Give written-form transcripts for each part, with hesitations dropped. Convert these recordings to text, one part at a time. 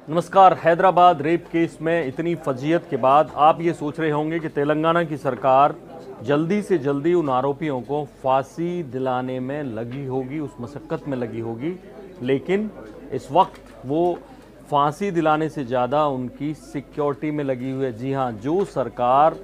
नमस्कार। Hyderabad rape case में इतनी फजीयत के बाद आप ये सोच रहे होंगे कि तेलंगाना की सरकार जल्दी से जल्दी उन आरोपियों को फांसी दिलाने में लगी होगी, उस मशक्कत में लगी होगी। लेकिन इस वक्त वो फांसी दिलाने से ज़्यादा उनकी सिक्योरिटी में लगी हुई है। जी हाँ, जो सरकार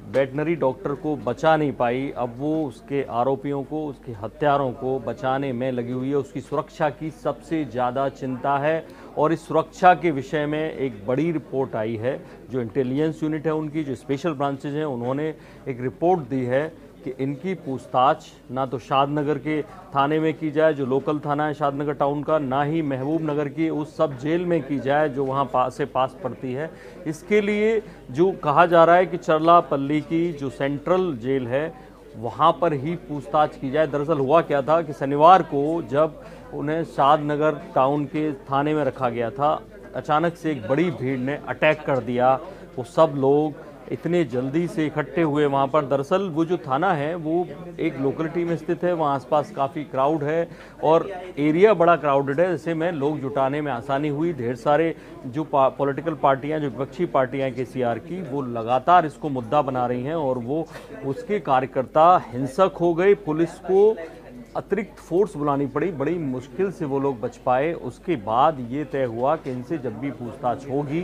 वेटनरी डॉक्टर को बचा नहीं पाई, अब वो उसके आरोपियों को, उसके हत्यारों को बचाने में लगी हुई है। उसकी सुरक्षा की सबसे ज़्यादा चिंता है और इस सुरक्षा के विषय में एक बड़ी रिपोर्ट आई है। जो इंटेलिजेंस यूनिट है उनकी, जो स्पेशल ब्रांचेज हैं, उन्होंने एक रिपोर्ट दी है कि इनकी पूछताछ ना तो शादनगर के थाने में की जाए, जो लोकल थाना है शादनगर टाउन का, ना ही महबूब नगर की उस सब जेल में की जाए जो वहाँ पास पड़ती है। इसके लिए जो कहा जा रहा है कि चरलापल्ली की जो सेंट्रल जेल है वहाँ पर ही पूछताछ की जाए। दरअसल हुआ क्या था कि शनिवार को जब उन्हें शादनगर टाउन के थाने में रखा गया था, अचानक से एक बड़ी भीड़ ने अटैक कर दिया। वो सब लोग इतने जल्दी से इकट्ठे हुए वहाँ पर। दरअसल वो जो थाना है वो एक लोकेलिटी में स्थित है, वहाँ आसपास काफ़ी क्राउड है और एरिया बड़ा क्राउडेड है। ऐसे में लोग जुटाने में आसानी हुई। ढेर सारे जो पॉलिटिकल पार्टियाँ, जो विपक्षी पार्टियाँ केसीआर की, वो लगातार इसको मुद्दा बना रही हैं और वो उसके कार्यकर्ता हिंसक हो गए। पुलिस को अतिरिक्त फोर्स बुलानी पड़ी, बड़ी मुश्किल से वो लोग बच पाए। उसके बाद ये तय हुआ कि इनसे जब भी पूछताछ होगी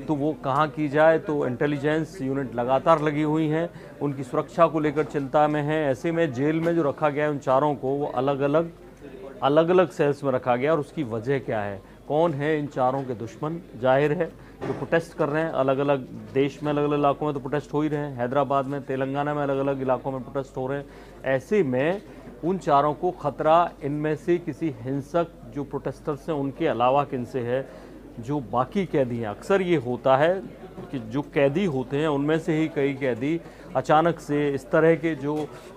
तो वो कहाँ की जाए। तो इंटेलिजेंस यूनिट लगातार लगी हुई हैं, उनकी सुरक्षा को लेकर चिंता में है। ऐसे में जेल में जो रखा गया है उन चारों को, वो अलग अलग सेल्स में रखा गया। और उसकी वजह क्या है, कौन है इन चारों के दुश्मन? जाहिर है जो प्रोटेस्ट कर रहे हैं अलग अलग देश में, अलग अलग इलाकों में तो प्रोटेस्ट हो ही रहे हैं, हैदराबाद में, तेलंगाना में अलग अलग इलाकों में प्रोटेस्ट हो रहे हैं। ऐसे में उन चारों को खतरा इनमें से किसी हिंसक जो प्रोटेस्टर्स हैं उनके अलावा किनसे है? जो बाकी कैदी हैं। अक्सर ये होता है कि जो कैदी होते हैं उनमें से ही कई कैदी अचानक से इस तरह के जो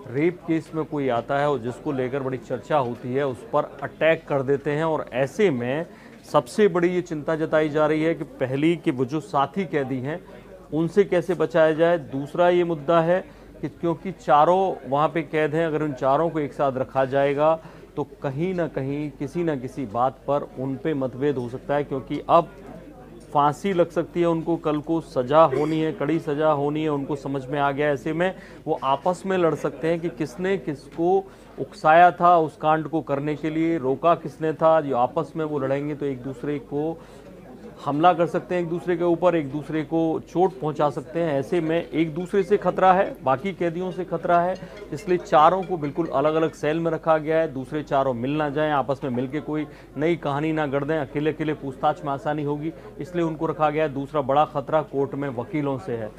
रेप केस में कोई आता है और जिसको लेकर बड़ी चर्चा होती है उस पर अटैक कर देते हैं। और ऐसे में सबसे बड़ी ये चिंता जताई जा रही है कि पहली कि वो जो साथी कैदी हैं उनसे कैसे बचाया जाए। दूसरा ये मुद्दा है कि क्योंकि चारों वहाँ पे कैद हैं, अगर उन चारों को एक साथ रखा जाएगा तो कहीं ना कहीं किसी न किसी बात पर उन पे मतभेद हो सकता है, क्योंकि अब फांसी लग सकती है उनको, कल को सज़ा होनी है, कड़ी सज़ा होनी है, उनको समझ में आ गया। ऐसे में वो आपस में लड़ सकते हैं कि किसने किसको उकसाया था उस कांड को करने के लिए, रोका किसने था। जो आपस में वो लड़ेंगे तो एक दूसरे को हमला कर सकते हैं, एक दूसरे के ऊपर, एक दूसरे को चोट पहुंचा सकते हैं। ऐसे में एक दूसरे से खतरा है, बाकी कैदियों से खतरा है, इसलिए चारों को बिल्कुल अलग अलग सेल में रखा गया है। दूसरे चारों मिल ना जाएं, आपस में मिलके कोई नई कहानी ना गढ़ दें, अकेले अकेले पूछताछ में आसानी होगी, इसलिए उनको रखा गया है। दूसरा बड़ा खतरा कोर्ट में वकीलों से है।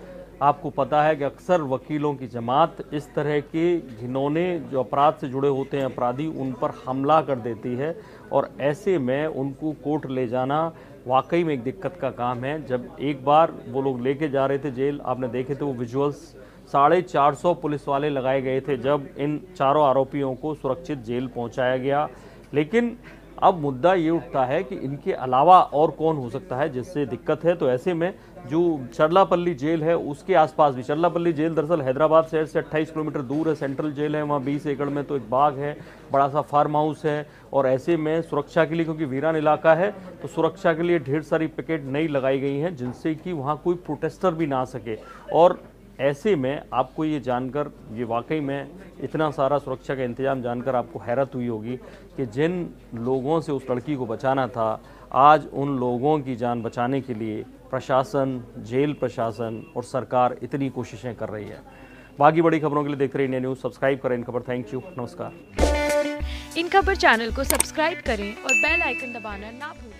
आपको पता है कि अक्सर वकीलों की जमात इस तरह के घिनौने जो अपराध से जुड़े होते हैं अपराधी, उन पर हमला कर देती है और ऐसे में उनको कोर्ट ले जाना वाकई में एक दिक्कत का काम है। जब एक बार वो लोग लेके जा रहे थे जेल, आपने देखे थे वो विजुअल्स, 450 पुलिस वाले लगाए गए थे जब इन चारों आरोपियों को सुरक्षित जेल पहुंचाया गया। लेकिन अब मुद्दा ये उठता है कि इनके अलावा और कौन हो सकता है जिससे दिक्कत है। तो ऐसे में जो चरलापल्ली जेल है उसके आसपास भी, चरलापल्ली जेल दरअसल हैदराबाद शहर से 28 किलोमीटर दूर है, सेंट्रल जेल है, वहाँ 20 एकड़ में तो एक बाग है, बड़ा सा फार्म हाउस है। और ऐसे में सुरक्षा के लिए, क्योंकि वीरान इलाका है, तो सुरक्षा के लिए ढेर सारी पिकेट नई लगाई गई हैं जिनसे कि वहाँ कोई प्रोटेस्टर भी ना आ सके। और ऐसे में आपको ये जानकर, ये वाकई में इतना सारा सुरक्षा का इंतजाम जानकर आपको हैरत हुई होगी कि जिन लोगों से उस लड़की को बचाना था, आज उन लोगों की जान बचाने के लिए प्रशासन, जेल प्रशासन और सरकार इतनी कोशिशें कर रही है। बाकी बड़ी खबरों के लिए देखते रहिए इंडिया न्यूज़। सब्सक्राइब करें इन खबर। थैंक यू, नमस्कार। इन खबर चैनल को सब्सक्राइब करें और बेल आइकन दबाना ना भूलें।